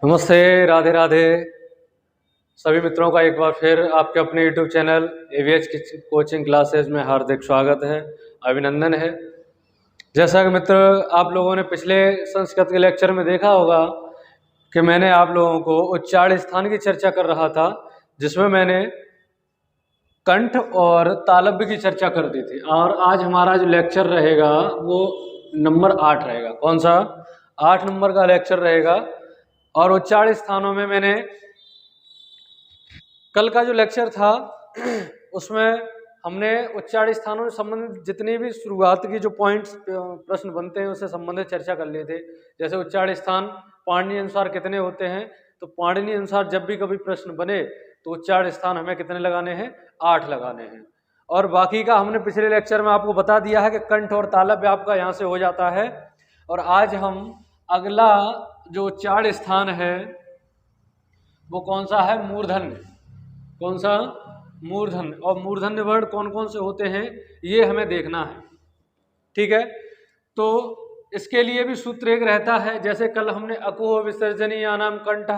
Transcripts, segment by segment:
नमस्ते, राधे राधे। सभी मित्रों का एक बार फिर आपके अपने YouTube चैनल AVH की कोचिंग क्लासेस में हार्दिक स्वागत है, अभिनंदन है। जैसा कि मित्र आप लोगों ने पिछले संस्कृत के लेक्चर में देखा होगा कि मैंने आप लोगों को उच्चारण स्थान की चर्चा कर रहा था, जिसमें मैंने कंठ और तालव्य की चर्चा कर दी थी। और आज हमारा जो लेक्चर रहेगा वो नंबर 8 रहेगा। कौन सा? 8 नंबर का लेक्चर रहेगा। और उच्चारण स्थानों में मैंने कल का जो लेक्चर था उसमें हमने उच्चारण स्थानों से संबंधित जितनी भी शुरुआत की जो पॉइंट्स प्रश्न बनते हैं उससे संबंधित चर्चा कर लिए थे। जैसे उच्चारण स्थान पाणिनि अनुसार कितने होते हैं, तो पाणिनि अनुसार जब भी कभी प्रश्न बने तो उच्चारण स्थान हमें कितने लगाने हैं? 8 लगाने हैं। और बाकी का हमने पिछले लेक्चर में आपको बता दिया है कि कंठ और तालव्य आपका यहाँ से हो जाता है। और आज हम अगला जो उच्चारण स्थान है वो कौन सा है? मूर्धन्य। कौन सा? मूर्धन्य। और मूर्धन्य वर्ड कौन कौन से होते हैं ये हमें देखना है, ठीक है। तो इसके लिए भी सूत्र एक रहता है। जैसे कल हमने अकुह विसर्जनीय नाम कंठ,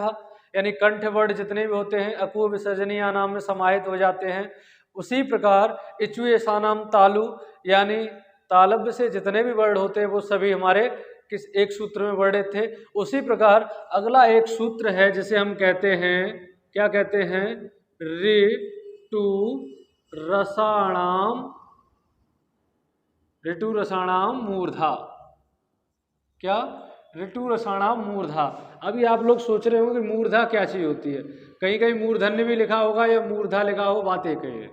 यानी कंठ वर्ड जितने भी होते हैं अकुह विसर्जनीय नाम में समाहित हो जाते हैं। उसी प्रकार इच्युएसानाम तालु, यानी तालव्य से जितने भी वर्ड होते हैं वो सभी हमारे किस एक सूत्र में वर्णित थे। उसी प्रकार अगला एक सूत्र है जिसे हम कहते हैं, क्या कहते हैं? ऋतु रसाणाम मूर्धा। क्या? ऋतु रसाणाम मूर्धा। अभी आप लोग सोच रहे होंगे मूर्धा क्या चीज होती है। कहीं कहीं मूर्धन्य भी लिखा होगा या मूर्धा लिखा हो, बात एक ही है।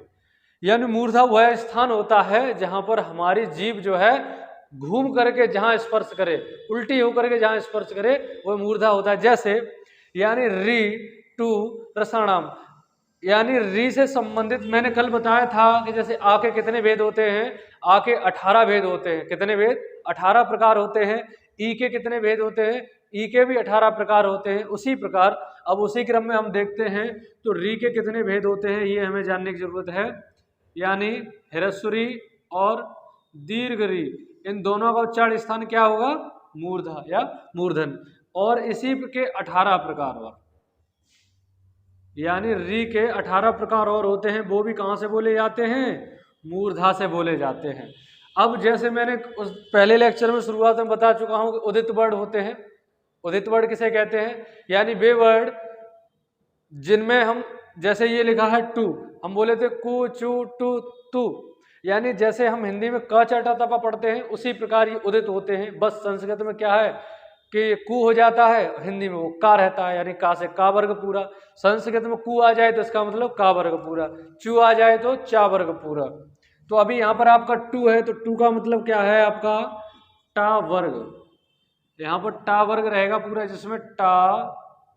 यानी मूर्धा वह स्थान होता है जहां पर हमारी जीभ जो है घूम करके जहां स्पर्श करे, उल्टी होकर के जहां स्पर्श करे वह मूर्धा होता है। जैसे यानी री टू रसाणाम, यानी री से संबंधित मैंने कल बताया था कि जैसे आ के कितने भेद होते हैं? आ के 18 भेद होते हैं। कितने भेद? 18 प्रकार होते हैं। ई के कितने भेद होते हैं? ई के भी 18 प्रकार होते हैं। उसी प्रकार अब उसी क्रम में हम देखते हैं तो री के कितने भेद होते हैं ये हमें जानने की जरूरत है। यानी ह्रस्वरी और दीर्घरी, इन दोनों का उच्चारण स्थान क्या होगा? मूर्धा या मूर्धन। और इसी के 18 प्रकार और, यानी री के 18 प्रकार और होते हैं, वो भी कहाँ से बोले जाते हैं? मूर्धा से बोले जाते हैं। अब जैसे मैंने उस पहले लेक्चर में शुरुआत में बता चुका हूं कि उदित वर्ड होते हैं। उदित वर्ड किसे कहते हैं? यानी वे वर्ड जिनमें हम, जैसे ये लिखा है टू, हम बोले थे कु चू टू तू, यानी जैसे हम हिंदी में क चटा तपा पढ़ते हैं उसी प्रकार ये उदित होते हैं। बस संस्कृत में क्या है कि कु हो जाता है, हिंदी में वो का रहता है, यानी का से का वर्ग पूरा। संस्कृत में कु आ जाए तो इसका मतलब का वर्ग पूरा, चू आ जाए तो चा वर्ग पूरा। तो अभी यहाँ पर आपका टू है तो टू का मतलब क्या है? आपका टा वर्ग। यहाँ पर टा वर्ग रहेगा पूरा, जिसमें टा,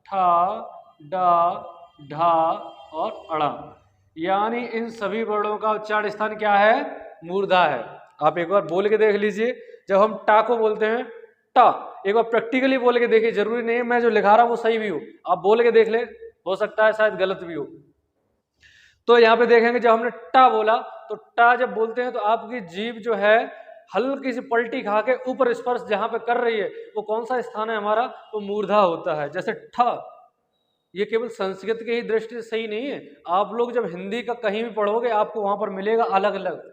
ठा, डा, ढा और अड़ा, यानी इन सभी वर्णों का उच्चारण स्थान क्या है? मूर्धा है। आप एक बार बोल के देख लीजिए। जब हम टा को बोलते हैं टा, एक बार प्रैक्टिकली बोल के देखिए। जरूरी नहीं है मैं जो लिखा रहा हूं वो सही भी हो, आप बोल के देख ले, हो सकता है शायद गलत भी हो। तो यहाँ पे देखेंगे जब हमने टा बोला तो टा जब बोलते हैं तो आपकी जीभ जो है हल्की सी पलटी खा के ऊपर स्पर्श जहां पे कर रही है वो कौन सा स्थान है हमारा? वो मूर्धा होता है। जैसे ठ, ये केवल संस्कृत की ही दृष्टि से सही नहीं है, आप लोग जब हिंदी का कहीं भी पढ़ोगे आपको वहां पर मिलेगा अलग अलग।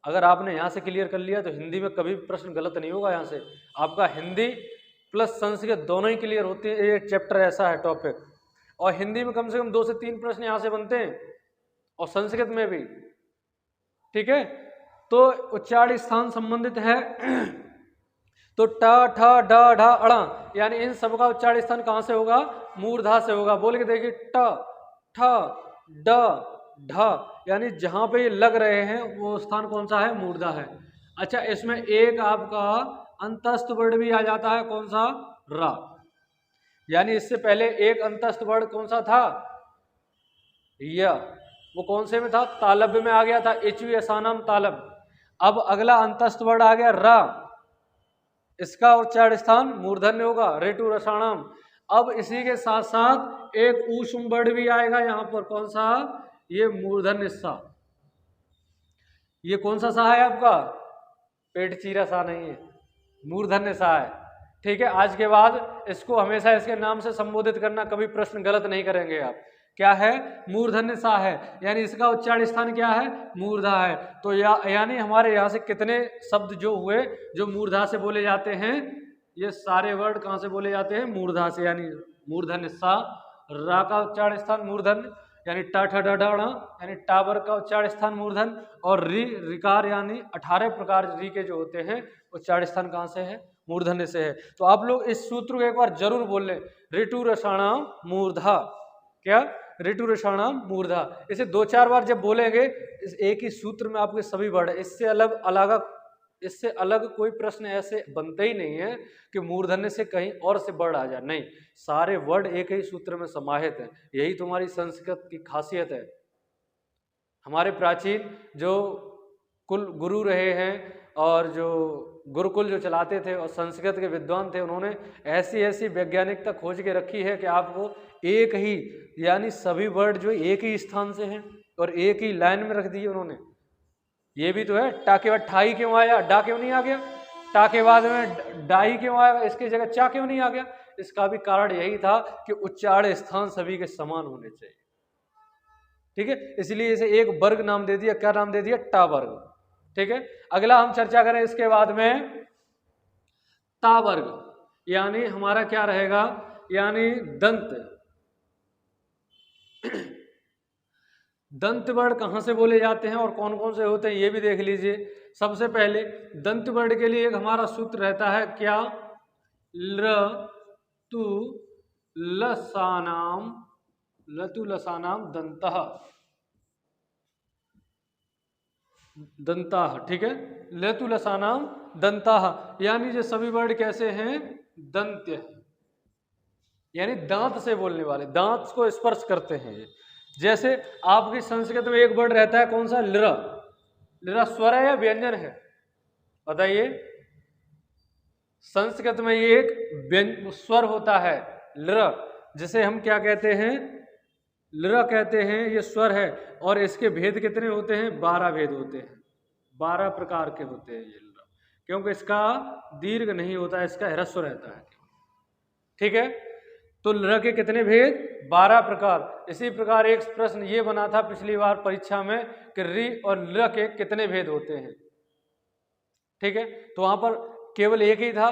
अगर आपने यहाँ से क्लियर कर लिया तो हिंदी में कभी भी प्रश्न गलत नहीं होगा। यहाँ से आपका हिंदी प्लस संस्कृत दोनों ही क्लियर होती है। ये चैप्टर ऐसा है टॉपिक, और हिंदी में कम से कम 2 से 3 प्रश्न यहाँ से बनते हैं और संस्कृत में भी, ठीक है। तो उच्चारण स्थान संबंधित है तो टा, ठा, डा, ढा, अड़ा, यानी इन सब का उच्चारण स्थान कहां से होगा? मूर्धा से होगा। बोल के देखिए ट, ठ, ड, ढ, यानी जहां पे ये लग रहे हैं वो स्थान कौन सा है? मूर्धा है। अच्छा, इसमें एक आपका अंतस्थ वर्ड भी आ जाता है, कौन सा? रा। यानी इससे पहले एक अंतस्थ वर्ड कौन सा था? य, वो कौन से में था? तालव्य में आ गया था, इच्युएसानाम तालव्य। अब अगला अंतस्थ वर्ड आ गया रा, इसका उच्चारण स्थान मूर्धन्य होगा, ऋतु रसाणाम। अब इसी के साथ साथ एक ऊष्म वर्ड भी आएगा यहाँ पर, कौन सा? ये मूर्धन्य सा। ये कौन सा सा है आपका? पेट चीरा सा नहीं है, मूर्धन्य सा है। ठीक है, आज के बाद इसको हमेशा इसके नाम से संबोधित करना, कभी प्रश्न गलत नहीं करेंगे आप। क्या है? मूर्धन्य सा है, यानी इसका उच्चारण स्थान क्या है? मूर्धा है। तो यानी हमारे यहाँ से कितने शब्द जो हुए जो मूर्धा से बोले जाते हैं, ये सारे वर्ड कहाँ से बोले जाते हैं? मूर्धा से। यानी मूर्धन्य सा, रा का उच्चारण स्थान मूर्धन्य यानी ट ठ ड ढ ण, यानी टावर का उच्चारण स्थान मूर्धन, और री रिकार यानी 18 प्रकार री के जो होते हैं उच्चारण स्थान कहाँ से है? मूर्धन्य से है। तो आप लोग इस सूत्र को एक बार जरूर बोल लें, ऋतु रसाणाम मूर्धा। क्या? ऋतु रसाणाम मूर्धा। इसे 2-4 बार जब बोलेंगे, इस एक ही सूत्र में आपके सभी वर्ड, इससे अलग कोई प्रश्न ऐसे बनते ही नहीं है कि मूर्धन्य से कहीं और से वर्ड आ जाए। नहीं, सारे वर्ड एक ही सूत्र में समाहित है। यही तुम्हारी संस्कृत की खासियत है। हमारे प्राचीन जो कुल गुरु रहे हैं और जो गुरुकुल जो चलाते थे और संस्कृत के विद्वान थे, उन्होंने ऐसी ऐसी वैज्ञानिकता खोज के रखी है कि आपको एक ही यानी सभी वर्ड जो एक ही स्थान से हैं और एक ही लाइन में रख दिए उन्होंने। ये भी तो है, टा के बाद ठाई क्यों आया, डा क्यों नहीं आ गया? टा के बाद में डाई क्यों आया, इसकी जगह चा क्यों नहीं आ गया? इसका भी कारण यही था कि उच्चारण स्थान सभी के समान होने चाहिए। ठीक है, इसलिए इसे एक वर्ग नाम दे दिया। क्या नाम दे दिया? टा वर्ग। ठीक है, अगला हम चर्चा करें इसके बाद में ता वर्ग, यानी हमारा क्या रहेगा? यानी दंत। दंत वर्ण कहाँ से बोले जाते हैं और कौन कौन से होते हैं ये भी देख लीजिए। सबसे पहले दंत वर्ण के लिए एक हमारा सूत्र रहता है, क्या? ल तु लसानाम, लतु लसानाम दंतः, दंताः। ठीक है, लतु लसानाम दंताः, यानी जो सभी वर्ड कैसे हैं? दंत्य, यानी दांत से बोलने वाले, दांत को स्पर्श करते हैं। जैसे आपकी संस्कृत में एक वर्ड रहता है, कौन सा? लिरा। लिरा स्वर है या व्यंजन है? बताइए। संस्कृत में ये एक स्वर होता है लिरा, जिसे हम क्या कहते हैं? लिरा कहते हैं। ये स्वर है और इसके भेद कितने होते हैं? 12 भेद होते हैं, 12 प्रकार के होते हैं ये लिरा, क्योंकि इसका दीर्घ नहीं होता, इसका ह्रस्व रहता है। ठीक है, तो लिरा के कितने भेद? 12 प्रकार। इसी प्रकार एक प्रश्न ये बना था पिछली बार परीक्षा में कि री और लिरा के कितने भेद होते हैं। ठीक है, तो वहां पर केवल एक ही था,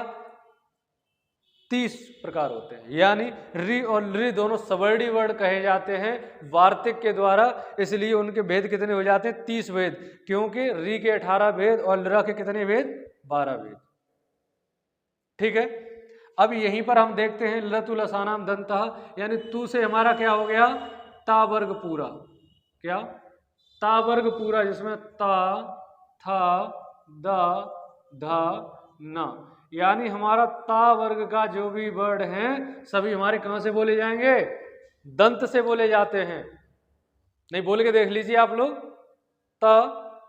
30 प्रकार होते हैं। यानी री और लृ दोनों सवर्णी वर्ण कहे जाते हैं वार्तिक के द्वारा, इसलिए उनके भेद कितने हो जाते हैं? 30 भेद, क्योंकि री के 18 भेद और लृ के कितने भेद? 12 भेद। ठीक है, अब यहीं पर हम देखते हैं लतु लसानाम दंतः, यानी तू से हमारा क्या हो गया? ता वर्ग पूरा। क्या? ता वर्ग पूरा, जिसमें ता, था, दा, धा, ना, यानी हमारा ता वर्ग का जो भी वर्ड हैं सभी हमारे कहां से बोले जाएंगे? दंत से बोले जाते हैं। नहीं, बोल के देख लीजिए आप लोग। त,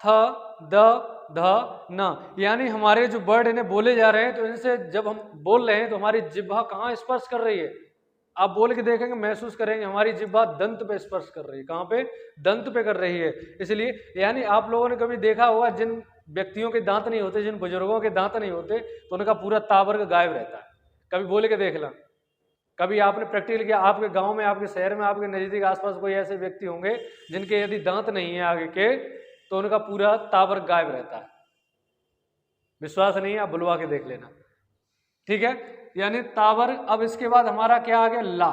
थ, द, ध, न, यानी हमारे जो वर्ड इन्हें बोले जा रहे हैं, तो इनसे जब हम बोल रहे हैं तो हमारी जिह्वा कहाँ स्पर्श कर रही है? आप बोल के देखेंगे, महसूस करेंगे हमारी जिह्वा दंत पे स्पर्श कर रही है। कहाँ पे? दंत पे कर रही है। इसलिए यानी आप लोगों ने कभी देखा होगा, जिन व्यक्तियों के दांत नहीं होते, जिन बुजुर्गों के दांत नहीं होते, तो उनका पूरा तावर्ग गायब रहता है। कभी बोल के देख ला, कभी आपने प्रैक्टिकल किया, आपके गांव में, आपके शहर में, आपके नजदीक आसपास कोई ऐसे व्यक्ति होंगे जिनके यदि दांत नहीं है आगे के, तो उनका पूरा तावर्ग गायब रहता है। विश्वास नहीं है, आप बुलवा के देख लेना। ठीक है, यानी तावर्ग। अब इसके बाद हमारा क्या आ गया? ला।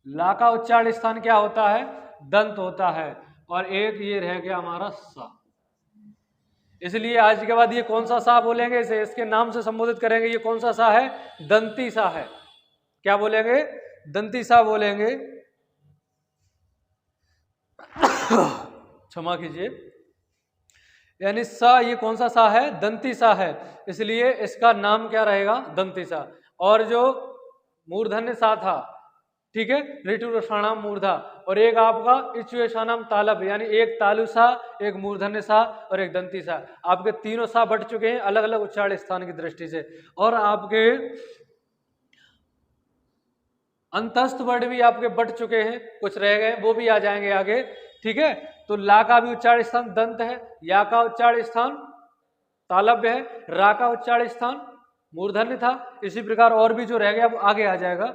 ला का उच्चारण स्थान क्या होता है? दंत होता है। और एक ये रह गया हमारा सा। इसलिए आज के बाद ये कौन सा सा बोलेंगे? इसे इसके नाम से संबोधित करेंगे। ये कौन सा सा है? दंती सा है। क्या बोलेंगे? दंती सा बोलेंगे। क्षमा कीजिए, यानी सा, ये कौन सा सा है? दंती सा है, इसलिए इसका नाम क्या रहेगा? दंती सा। और जो मूर्धन्य सा था, ठीक है, ऋतु रसाणाम मूर्धा, और एक आपका इचुएशानाम तालब, यानी एक तालु सा, एक मूर्धन्य सा और एक दंती सा। आपके तीनों सा बट चुके हैं अलग अलग उच्चारण स्थान की दृष्टि से। और आपके अंतस्थ वर्ड भी आपके बट चुके हैं, कुछ रह गए, वो भी आ जाएंगे आगे। ठीक है, तो ला का भी उच्चारण स्थान दंत है, या का उच्चारण स्थान तालव्य है, रा का उच्चारण स्थान मूर्धन्य था। इसी प्रकार और भी जो रह गया वो आगे आ जाएगा।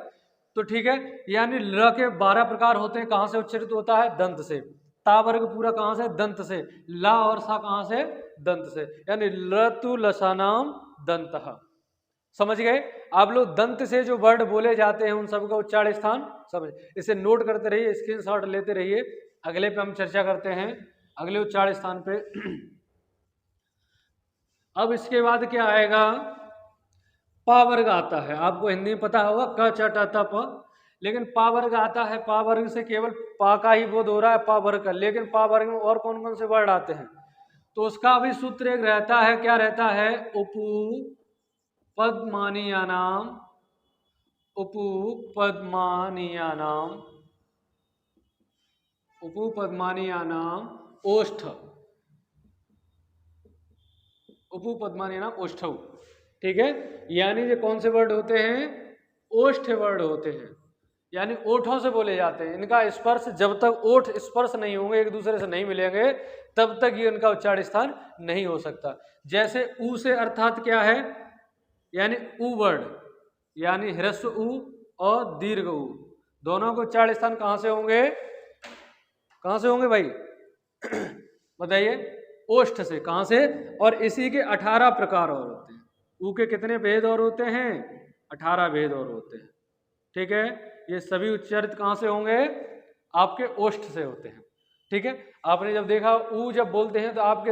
तो ठीक है, यानी ल के 12 प्रकार होते हैं। कहाँ से उच्चारित होता है? दंत से। ता वर्ग पूरा कहाँ से? दंत से। ला और सा कहाँ से? दंत से। यानी लतु लसानाम दंतः। समझ गए आप लोग? दंत से जो वर्ड बोले जाते हैं उन सबका उच्चारण स्थान समझ, इसे नोट करते रहिए, स्क्रीनशॉट लेते रहिए। अगले पे हम चर्चा करते हैं, अगले उच्चारण स्थान पे। अब इसके बाद क्या आएगा? पा वर्ग आता है। आपको हिंदी में पता होगा क च ट त प, लेकिन पा वर्ग आता है। पा वर्ग से केवल पा का ही बोध हो रहा है, पा वर्ग का। लेकिन पा वर्ग में और कौन कौन से वर्ड आते हैं? तो उसका भी सूत्र एक रहता है। क्या रहता है? उपपदमानीयानाम, उपपदमानीयानाम, उपपदमानीयानाम ओष्ठ, उपपदमानीयानाम ओष्ठौ। ठीक है, यानी ये कौन से वर्ड होते हैं? ओष्ठ वर्ड होते हैं, यानी ओठों से बोले जाते हैं। इनका स्पर्श, जब तक ओठ स्पर्श नहीं होंगे, एक दूसरे से नहीं मिलेंगे, तब तक ये इनका उच्चारण स्थान नहीं हो सकता। जैसे ऊ से अर्थात क्या है? यानी ऊ वर्ड, यानी ह्रस्व ऊ और दीर्घ ऊ, दोनों को उच्चारण स्थान कहां से होंगे? कहां से होंगे भाई? बताइए। ओष्ठ से। कहां से? और इसी के 18 प्रकार और होते हैं। ऊ के कितने भेद और होते हैं? 18 भेद और होते हैं। ठीक है, ये सभी उच्चारित कहां से होंगे? आपके ओष्ठ से होते हैं। ठीक है, आपने जब देखा ऊ जब बोलते हैं तो आपके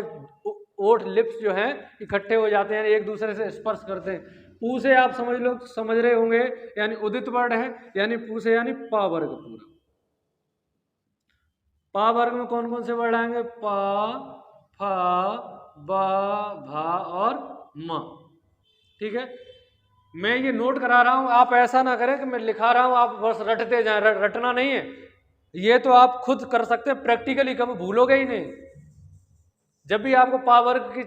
ओठ लिप्स जो हैं इकट्ठे हो जाते हैं, एक दूसरे से स्पर्श करते हैं। पू से आप समझ लो, समझ रहे होंगे, यानी उदित वर्ण है, यानी पू से यानी पा वर्ग पूरा। पा वर्ग में कौन कौन से वर्ण आएंगे? पा, फा, बा, भा और म। ठीक है, मैं ये नोट करा रहा हूं, आप ऐसा ना करें कि मैं लिखा रहा हूं आप बस रटते जाएं। रटना नहीं है, ये तो आप खुद कर सकते हैं प्रैक्टिकली, कभी भूलोगे ही नहीं। जब भी आपको पा वर्ग की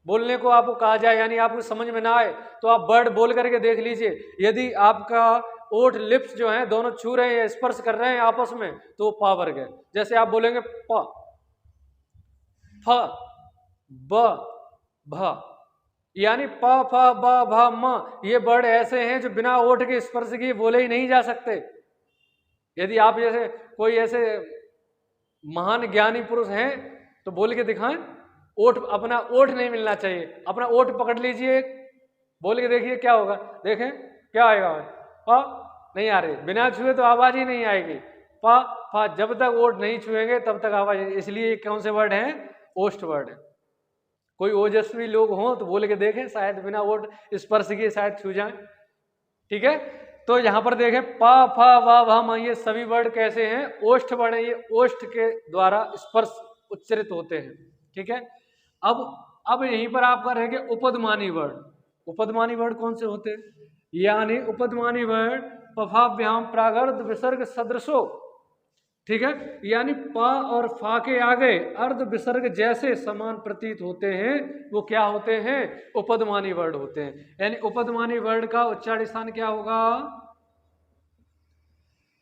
बोलने को आपको कहा जाए, यानी आपको समझ में ना आए, तो आप वर्ड बोल करके देख लीजिए। यदि आपका ओठ लिप्स जो हैं दोनों छू रहे हैं, स्पर्श कर रहे हैं आपस में, तो वो पा वर्ग है। जैसे आप बोलेंगे प, फ, ब, भ, यानी प, फ, ब, भ, म, ये वर्ड ऐसे हैं जो बिना ओठ के स्पर्श किए बोले ही नहीं जा सकते। यदि आप जैसे कोई ऐसे महान ज्ञानी पुरुष हैं तो बोल के दिखाएं। ओठ, अपना ओठ नहीं मिलना चाहिए, अपना ओठ पकड़ लीजिए, बोल के देखिए क्या होगा। देखें क्या आएगा? प नहीं आ रही, बिना छुए तो आवाज ही नहीं आएगी। प, फ, जब तक ओठ नहीं छुएंगे तब तक आवाज। इसलिए कौन से वर्ड हैं? ओष्ठ वर्ड है। कोई ओजस्वी लोग हों तो बोल के देखें, शायद बिना ओठ स्पर्श किए शायद छू जाए। ठीक है, तो यहां पर देखें प, फ, व, भ, म, ये सभी वर्ड कैसे हैं? ओष्ठ वर्ड है। ये ओष्ठ के द्वारा स्पर्श उच्चारित होते हैं। ठीक है, अब यहीं पर आपका रह गया उपदमानी वर्ड। उपदमानी वर्ड कौन से होते हैं? यानी उपदमानी वर्ड पफाभ्याम प्रागर्ध विसर्ग सदृशो। ठीक है, यानी प और फा के आगे अर्ध विसर्ग जैसे समान प्रतीत होते हैं, वो क्या होते हैं? उपदमानी वर्ड होते हैं। यानी उपदमानी वर्ड का उच्चारण स्थान क्या होगा?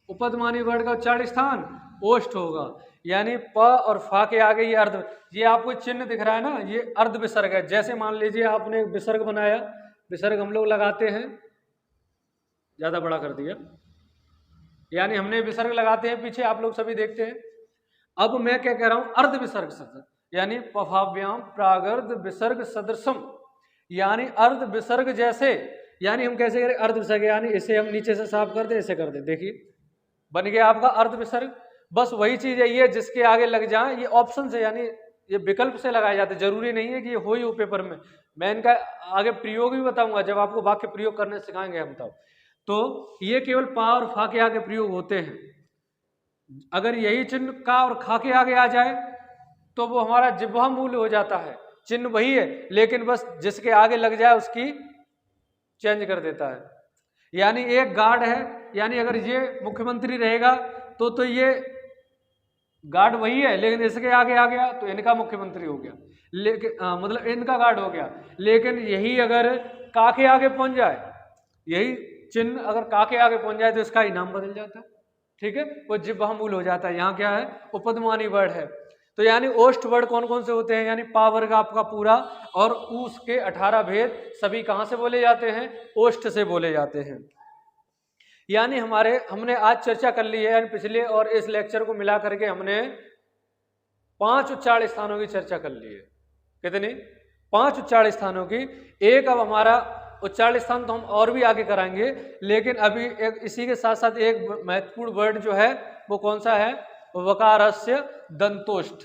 उपदमानी वर्ड का उच्चारण स्थान ओष्ठ होगा। यानी प और फा के आगे ये अर्ध, ये आपको चिन्ह दिख रहा है ना, ये अर्ध विसर्ग है। जैसे मान लीजिए आपने एक विसर्ग बनाया, विसर्ग हम लोग लगाते हैं, ज्यादा बड़ा कर दिया, यानी हमने विसर्ग लगाते हैं पीछे, आप लोग सभी देखते हैं। अब मैं क्या कह रहा हूं? अर्ध विसर्ग सदृश, यानी पफाभ्याम प्रागर्ध विसर्ग सदृशम, यानी अर्ध विसर्ग जैसे। यानी हम कैसे करें अर्ध विसर्ग? यानी इसे हम नीचे से साफ कर दे, ऐसे कर दे, देखिए बन गया आपका अर्ध विसर्ग। बस वही चीज है, ये जिसके आगे लग जाए, ये ऑप्शन से यानी ये विकल्प से लगाए जाते, जरूरी नहीं है कि ये हो ही हो पेपर में। मैं इनका आगे प्रयोग भी बताऊंगा जब आपको वाक्य प्रयोग करने सिखाएंगे हम तब। तो ये केवल पा और फा के आगे प्रयोग होते हैं। अगर यही चिन्ह का और खा के आगे आ जाए तो वो हमारा जिह्वा मूल हो जाता है। चिन्ह वही है, लेकिन बस जिसके आगे लग जाए उसकी चेंज कर देता है। यानी एक गार्ड है, यानी अगर ये मुख्यमंत्री रहेगा तो ये गार्ड वही है, लेकिन इसके आगे आ गया तो इनका मुख्यमंत्री हो गया, लेकिन मतलब इनका गार्ड हो गया। लेकिन यही अगर का के आगे पहुंच जाए, यही चिन्ह अगर का के आगे पहुंच जाए तो इसका ही नाम बदल जाता है। ठीक है, वो जिह्वा मूल हो जाता है। यहाँ क्या है? उपदमानी वर्ड है। तो यानी ओष्ठ वर्ण कौन कौन से होते हैं, यानी पा वर्ग आपका पूरा और ऊस के 18 भेद सभी कहां से बोले जाते हैं, ओष्ठ से बोले जाते हैं। यानी हमने आज चर्चा कर ली है, यानी पिछले और इस लेक्चर को मिला करके हमने 5 उच्चारण स्थानों की चर्चा कर ली है। कितनी? 5 उच्चारण स्थानों की। एक अब हमारा उच्चारण स्थान तो हम और भी आगे कराएंगे, लेकिन अभी एक इसी के साथ साथ एक महत्वपूर्ण वर्ड जो है वो कौन सा है, वकारस्य दंतोष्ठ।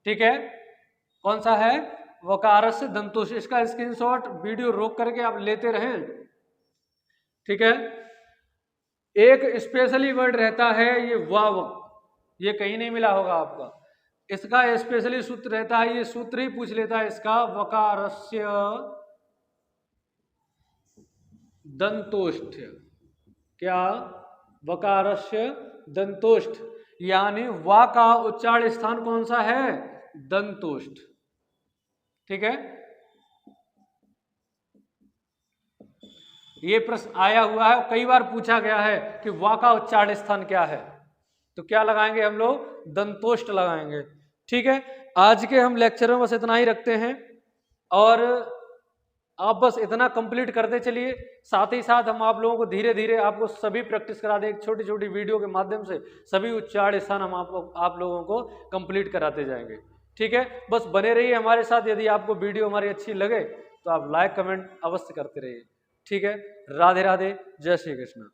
ठीक है, कौन सा है, वकारस्य दंतोष्ठ। इसका स्क्रीनशॉट वीडियो रोक करके आप लेते रहें। ठीक है, एक स्पेशली वर्ड रहता है ये वाव, ये कहीं नहीं मिला होगा आपका। इसका स्पेशली सूत्र रहता है, ये सूत्र ही पूछ लेता है इसका, वकारस्य दंतोष्ठ। क्या? वकारस्य दंतोष्ठ, यानी वा का उच्चारण स्थान कौन सा है, दंतोष्ठ। ठीक है, ये प्रश्न आया हुआ है, कई बार पूछा गया है कि वा का उच्चारण स्थान क्या है, तो क्या लगाएंगे हम लोग, दंतोष्ठ लगाएंगे। ठीक है, आज के हम लेक्चर में बस इतना ही रखते हैं और आप बस इतना कंप्लीट करते चलिए। साथ ही साथ हम आप लोगों को धीरे धीरे आपको सभी प्रैक्टिस करा दें, छोटी छोटी वीडियो के माध्यम से सभी उच्चारण स्थान हम आप लोगों को कंप्लीट कराते जाएंगे। ठीक है, बस बने रहिए हमारे साथ। यदि आपको वीडियो हमारी अच्छी लगे तो आप लाइक कमेंट अवश्य करते रहिए। ठीक है, राधे राधे, जय श्री कृष्ण।